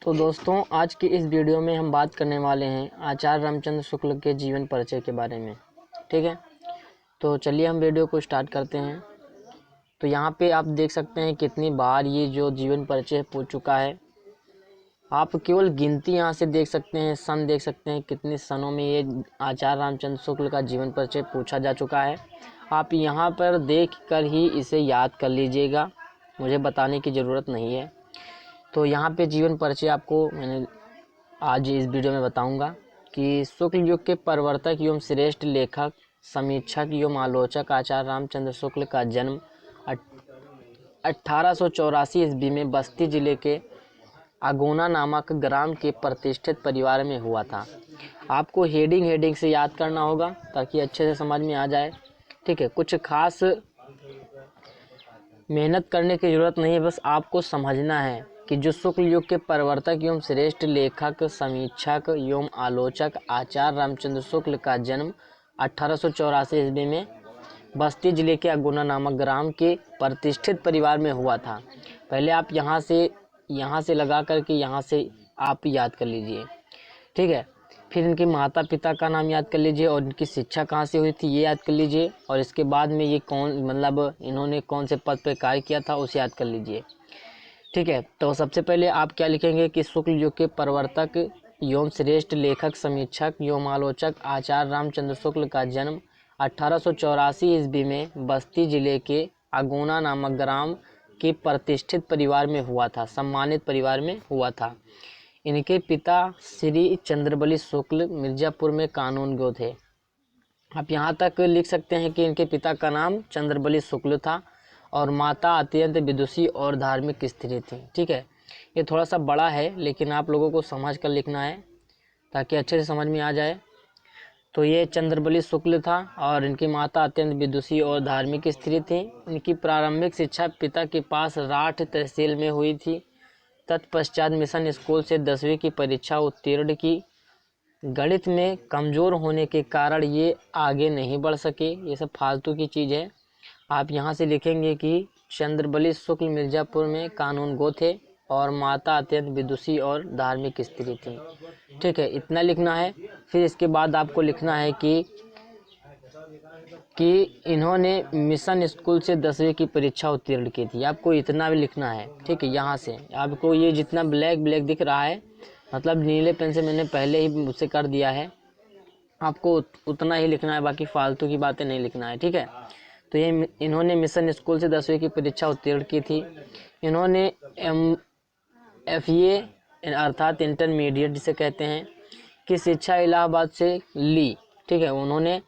तो दोस्तों, आज की इस वीडियो में हम बात करने वाले हैं आचार्य रामचंद्र शुक्ल के जीवन परिचय के बारे में। ठीक है, तो चलिए हम वीडियो को स्टार्ट करते हैं। तो यहाँ पे आप देख सकते हैं कितनी बार ये जो जीवन परिचय पूछ चुका है। आप केवल गिनती यहाँ से देख सकते हैं, सन देख सकते हैं कितने सनों में ये आचार्य रामचंद्र शुक्ल का जीवन परिचय पूछा जा चुका है। आप यहाँ पर देख कर ही इसे याद कर लीजिएगा, मुझे बताने की ज़रूरत नहीं है। तो यहाँ पे जीवन परिचय आपको मैंने आज इस वीडियो में बताऊंगा कि शुक्ल युग के प्रवर्तक एवं श्रेष्ठ लेखक, समीक्षक एवं आलोचक आचार्य रामचंद्र शुक्ल का जन्म 1884 ईस्वी में बस्ती जिले के अगोना नामक ग्राम के प्रतिष्ठित परिवार में हुआ था। आपको हेडिंग से याद करना होगा ताकि अच्छे से समझ में आ जाए। ठीक है, कुछ खास मेहनत करने की ज़रूरत नहीं है, बस आपको समझना है कि जो शुक्ल युग के प्रवर्तक एवं श्रेष्ठ लेखक, समीक्षक एवं आलोचक आचार्य रामचंद्र शुक्ल का जन्म 1884 ईस्वी में बस्ती जिले के अगुना नामक ग्राम के प्रतिष्ठित परिवार में हुआ था। पहले आप यहाँ से लगा करके यहाँ से आप याद कर लीजिए। ठीक है, फिर इनके माता पिता का नाम याद कर लीजिए और इनकी शिक्षा कहाँ से हुई थी ये याद कर लीजिए, और इसके बाद में ये इन्होंने कौन से पद पर कार्य किया था उसे याद कर लीजिए। ठीक है, तो सबसे पहले आप क्या लिखेंगे कि शुक्ल युग के प्रवर्तक एवं श्रेष्ठ लेखक, समीक्षक एवं आलोचक आचार्य रामचंद्र शुक्ल का जन्म 1884 ईस्वी में बस्ती जिले के अगोना नामक ग्राम के प्रतिष्ठित परिवार में हुआ था, सम्मानित परिवार में हुआ था। इनके पिता श्री चंद्रबली शुक्ल मिर्जापुर में कानूनगो थे। आप यहाँ तक लिख सकते हैं कि इनके पिता का नाम चंद्रबली शुक्ल था और माता अत्यंत विदुषी और धार्मिक स्त्री थी। ठीक है, ये थोड़ा सा बड़ा है लेकिन आप लोगों को समझ कर लिखना है ताकि अच्छे से समझ में आ जाए। तो ये चंद्रबली शुक्ल था और इनकी माता अत्यंत विदुषी और धार्मिक स्त्री थी। इनकी प्रारंभिक शिक्षा पिता के पास राठ तहसील में हुई थी। तत्पश्चात मिशन स्कूल से 10वीं की परीक्षा उत्तीर्ण की। गणित में कमज़ोर होने के कारण ये आगे नहीं बढ़ सके। ये सब फालतू की चीज़ है। आप यहाँ से लिखेंगे कि चंद्रबली शुक्ल मिर्ज़ापुर में कानूनगो थे और माता अत्यंत विदुषी और धार्मिक स्त्री थी। ठीक है, इतना लिखना है। फिर इसके बाद आपको लिखना है कि इन्होंने मिशन स्कूल से 10वीं की परीक्षा उत्तीर्ण की थी। आपको इतना भी लिखना है। ठीक है, यहाँ से आपको ये जितना ब्लैक दिख रहा है, मतलब नीले पेन से मैंने पहले ही मुझसे कर दिया है, आपको उतना ही लिखना है, बाकी फालतू की बातें नहीं लिखना है। ठीक है, तो ये इन्होंने मिशन स्कूल से 10वीं की परीक्षा उत्तीर्ण की थी। इन्होंने FA अर्थात इंटरमीडिएट जिसे कहते हैं की शिक्षा इलाहाबाद से ली। ठीक है, उन्होंने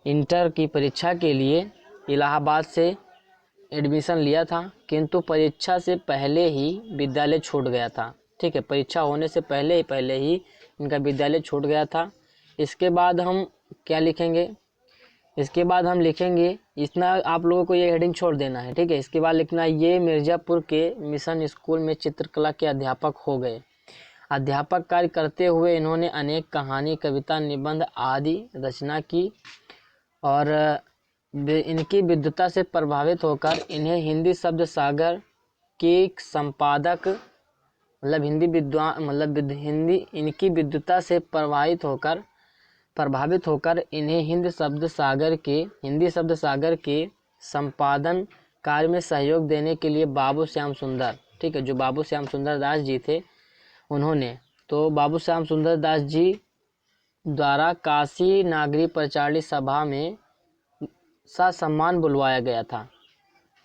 इंटर की परीक्षा के लिए इलाहाबाद से एडमिशन लिया था, किंतु परीक्षा से पहले ही विद्यालय छूट गया था। ठीक है, परीक्षा होने से पहले ही इनका विद्यालय छूट गया था। इसके बाद हम क्या लिखेंगे, इसके बाद हम लिखेंगे, इतना आप लोगों को ये हेडिंग छोड़ देना है। ठीक है, इसके बाद लिखना है ये मिर्ज़ापुर के मिशन स्कूल में चित्रकला के अध्यापक हो गए। अध्यापक कार्य करते हुए इन्होंने अनेक कहानी, कविता, निबंध आदि रचना की और इनकी विद्वता से प्रभावित होकर इन्हें हिंदी शब्द सागर के संपादक इनकी विद्वता से प्रभावित होकर इन्हें हिंदी शब्द सागर के संपादन कार्य में सहयोग देने के लिए बाबू श्याम सुंदर, ठीक है, जो बाबू श्याम सुंदर दास जी थे उन्होंने, तो बाबू श्याम सुंदर दास जी द्वारा काशी नागरी प्रचारणी सभा में सम्मान बुलवाया गया था।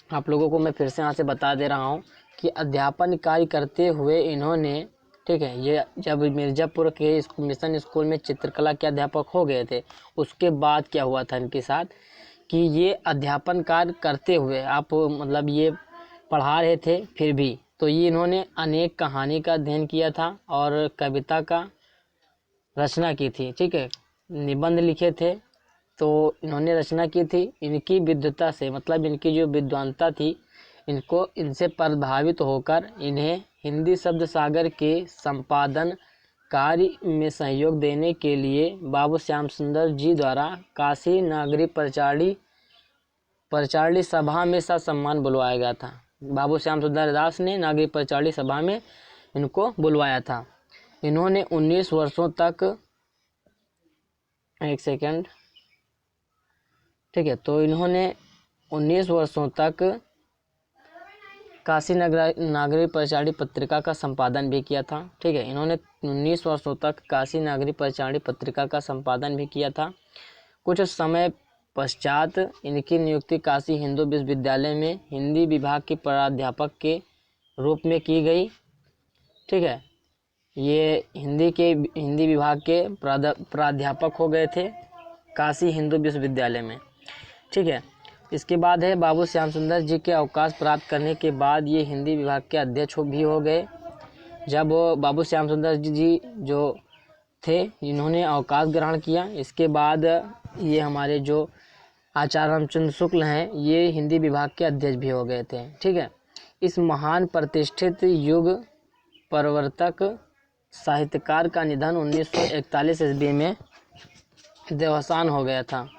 आप लोगों को मैं फिर से यहाँ से बता दे रहा हूँ कि अध्यापन कार्य करते हुए इन्होंने, ठीक है, ये जब मिर्ज़ापुर के मिशन स्कूल में चित्रकला के अध्यापक हो गए थे, उसके बाद क्या हुआ था इनके साथ कि ये अध्यापन कार्य करते हुए ये पढ़ा रहे थे फिर भी, तो ये इन्होंने अनेक कहानी का अध्ययन किया था और कविता का रचना की थी। ठीक है, निबंध लिखे थे, तो इन्होंने रचना की थी। इनकी विद्वता से इनकी जो विद्वानता थी, इनसे प्रभावित होकर इन्हें हिंदी शब्द सागर के संपादन कार्य में सहयोग देने के लिए बाबू श्याम सुंदर जी द्वारा काशी नागरी प्रचारणी सभा में सम्मान बुलवाया गया था। बाबू श्याम सुंदर दास ने नागरी प्रचारणी सभा में इनको बुलवाया था। इन्होंने 19 वर्षों तक, एक सेकेंड, ठीक है, तो इन्होंने 19 वर्षों तक काशी नागरी परिचारी पत्रिका का संपादन भी किया था। ठीक है, इन्होंने 19 वर्षों तक काशी नागरी परिचारी पत्रिका का संपादन भी किया था। कुछ समय पश्चात इनकी नियुक्ति काशी हिंदू विश्वविद्यालय में हिंदी विभाग के प्राध्यापक के रूप में की गई। ठीक है, ये हिंदी विभाग के प्राध्यापक हो गए थे काशी हिंदू विश्वविद्यालय में। ठीक है, इसके बाद है बाबू श्याम सुंदर जी के अवकाश प्राप्त करने के बाद ये हिंदी विभाग के अध्यक्ष भी हो गए। जब बाबू श्याम सुंदर जी जो थे, इन्होंने अवकाश ग्रहण किया, इसके बाद ये हमारे जो आचार्य रामचंद्र शुक्ल हैं, ये हिंदी विभाग के अध्यक्ष भी हो गए थे। ठीक है, इस महान प्रतिष्ठित युग प्रवर्तक साहित्यकार का निधन 1941 ईस्वी में देहावसान हो गया था।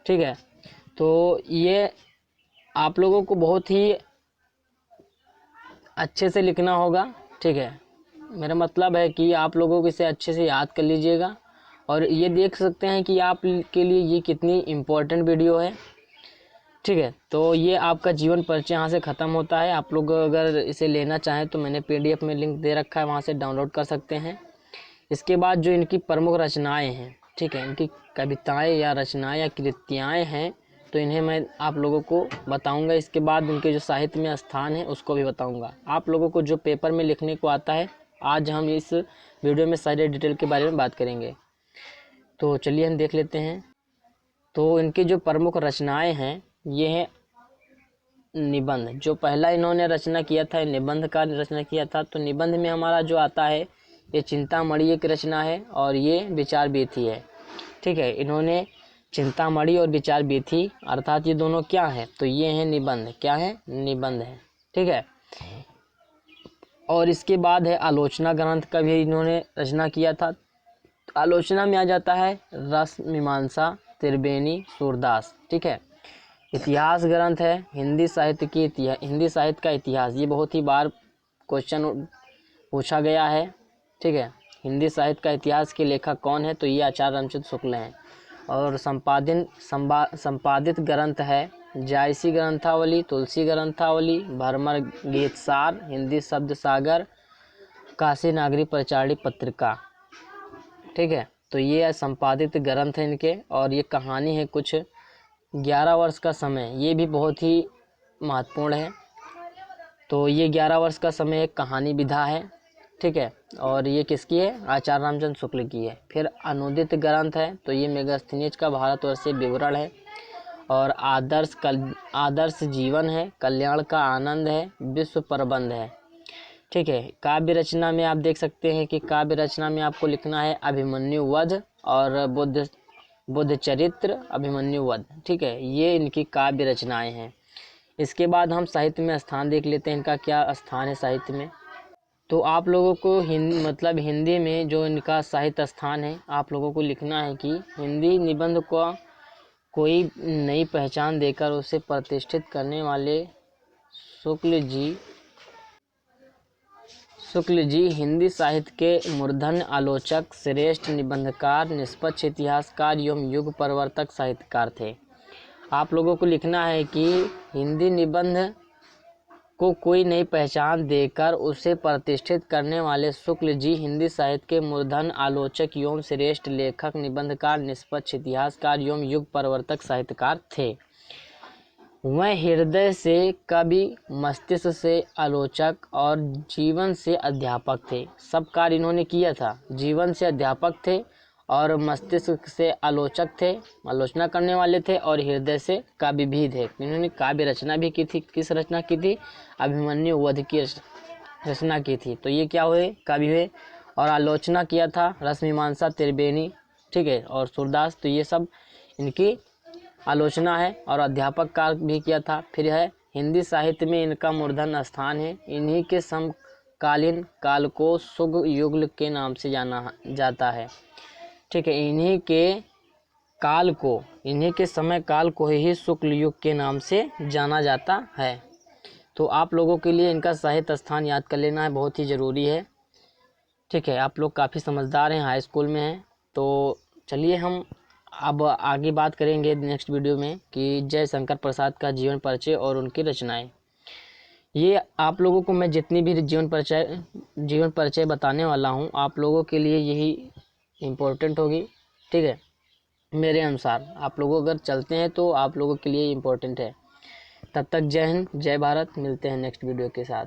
ठीक है, तो ये आप लोगों को बहुत ही अच्छे से लिखना होगा। ठीक है, मेरा मतलब है कि आप लोगों को इसे अच्छे से याद कर लीजिएगा, और ये देख सकते हैं कि आप के लिए ये कितनी इम्पोर्टेंट वीडियो है। ठीक है, तो ये आपका जीवन परिचय यहाँ से ख़त्म होता है। आप लोग अगर इसे लेना चाहें तो मैंने PDF में लिंक दे रखा है, वहाँ से डाउनलोड कर सकते हैं। इसके बाद जो इनकी प्रमुख रचनाएं हैं, ठीक है, इनकी कविताएं या रचनाएं या कृतियाएँ हैं, तो इन्हें मैं आप लोगों को बताऊंगा। इसके बाद उनके जो साहित्य में स्थान है उसको भी बताऊंगा। आप लोगों को जो पेपर में लिखने को आता है, आज हम इस वीडियो में सारे डिटेल के बारे में बात करेंगे। तो चलिए हम देख लेते हैं। तो इनकी जो प्रमुख रचनाएं हैं, ये है निबंध। जो पहला इन्होंने रचना किया था, निबंध का रचना किया था। तो निबंध में हमारा जो आता है, ये चिंतामणि एक रचना है और ये विचार वीथी है। ठीक है, इन्होंने चिंतामणि और विचार वीथी, अर्थात ये दोनों क्या है, तो ये है निबंध। क्या है? निबंध है। ठीक है, और इसके बाद है आलोचना ग्रंथ का भी इन्होंने रचना किया था। आलोचना में आ जाता है रस मीमांसा, त्रिवेणी, सूरदास। ठीक है, इतिहास ग्रंथ है हिंदी साहित्य का इतिहास। ये बहुत ही बार क्वेश्चन पूछा गया है। ठीक है, हिंदी साहित्य का इतिहास के लेखक कौन है, तो ये आचार्य रामचंद्र शुक्ल हैं। और संपादित ग्रंथ है जायसी ग्रंथावली, तुलसी ग्रंथावली, भरमर गीतसार, हिंदी शब्द सागर, काशी नागरी परिचारी पत्रिका। ठीक है, तो ये संपादित ग्रंथ है इनके। और ये कहानी है कुछ 11 वर्ष का समय, ये भी बहुत ही महत्वपूर्ण है। तो ये 11 वर्ष का समय एक कहानी विधा है। ठीक है, और ये किसकी है? आचार्य रामचंद्र शुक्ल की है। फिर अनुदित ग्रंथ है, तो ये मेगास्थनीज का भारतवर्षीय विवरण है। और आदर्श जीवन है, कल्याण का आनंद है, विश्व प्रबंध है। ठीक है, काव्य रचना में आप देख सकते हैं कि काव्य रचना में आपको लिखना है अभिमन्यु वध और बुद्ध चरित्र, अभिमन्यु वध। ठीक है, ये इनकी काव्य रचनाएं हैं। इसके बाद हम साहित्य में स्थान देख लेते हैं, इनका क्या स्थान है साहित्य में। तो आप लोगों को हिंदी में जो इनका साहित्य स्थान है, आप लोगों को लिखना है कि हिंदी निबंध को कोई नई पहचान देकर उसे प्रतिष्ठित करने वाले शुक्ल जी हिंदी साहित्य के मूर्धन्य आलोचक, श्रेष्ठ निबंधकार, निष्पक्ष इतिहासकार एवं युग प्रवर्तक साहित्यकार थे। आप लोगों को लिखना है कि हिंदी निबंध को कोई नई पहचान देकर उसे प्रतिष्ठित करने वाले शुक्ल जी हिंदी साहित्य के मूर्धन्य आलोचक एवं श्रेष्ठ लेखक, निबंधकार, निष्पक्ष इतिहासकार एवं युग प्रवर्तक साहित्यकार थे। वह हृदय से कवि, मस्तिष्क से आलोचक और जीवन से अध्यापक थे। सब कार्य इन्होंने किया था। जीवन से अध्यापक थे और मस्तिष्क से आलोचक थे, आलोचना करने वाले थे, और हृदय से काव्य भी थे। इन्होंने काव्य रचना भी की थी। किस रचना की थी? अभिमन्यु वध की रचना की थी। तो ये क्या हुए? काव्य हुए। और आलोचना किया था रस मीमांसा, त्रिवेणी, ठीक है, और सूरदास। तो ये सब इनकी आलोचना है। और अध्यापक कार्य भी किया था। फिर है हिंदी साहित्य में इनका मूर्धन्य स्थान है। इन्हीं के समकालीन काल को शुग युग के नाम से जाना जाता है। ठीक है, इन्हीं के समय काल को ही शुक्ल युग के नाम से जाना जाता है। तो आप लोगों के लिए इनका साहित्य स्थान याद कर लेना है, बहुत ही ज़रूरी है। ठीक है, आप लोग काफ़ी समझदार हैं, हाई स्कूल में हैं। तो चलिए हम अब आगे बात करेंगे नेक्स्ट वीडियो में कि जयशंकर प्रसाद का जीवन परिचय और उनकी रचनाएं। ये आप लोगों को मैं जितनी भी जीवन परिचय बताने वाला हूँ, आप लोगों के लिए यही इम्पोर्टेंट होगी। ठीक है, मेरे अनुसार आप लोग अगर चलते हैं तो आप लोगों के लिए इम्पोर्टेंट है। तब तक जय हिंद, जय भारत। मिलते हैं नेक्स्ट वीडियो के साथ।